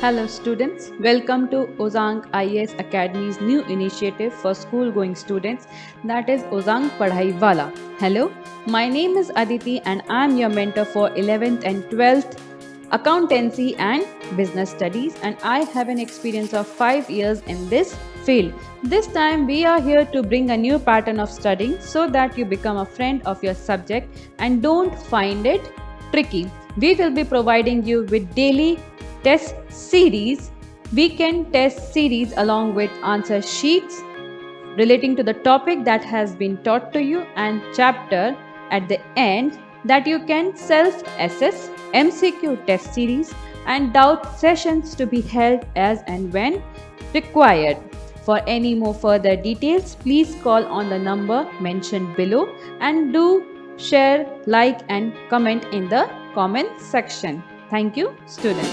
Hello students, welcome to OJAANK IAS Academy's new initiative for school-going students, that is OJAANK Padhaiwala. Hello, my name is Aditi and I am your mentor for 11th and 12th Accountancy and Business Studies, and I have an experience of 5 years in this field. This time we are here to bring a new pattern of studying so that you become a friend of your subject and don't find it tricky. We will be providing you with daily test series, weekend test series along with answer sheets relating to the topic that has been taught to you, and chapter at the end that you can self-assess, MCQ test series and doubt sessions to be held as and when required. For any more further details, please call on the number mentioned below and do share, like and comment in the comment section. Thank you, students.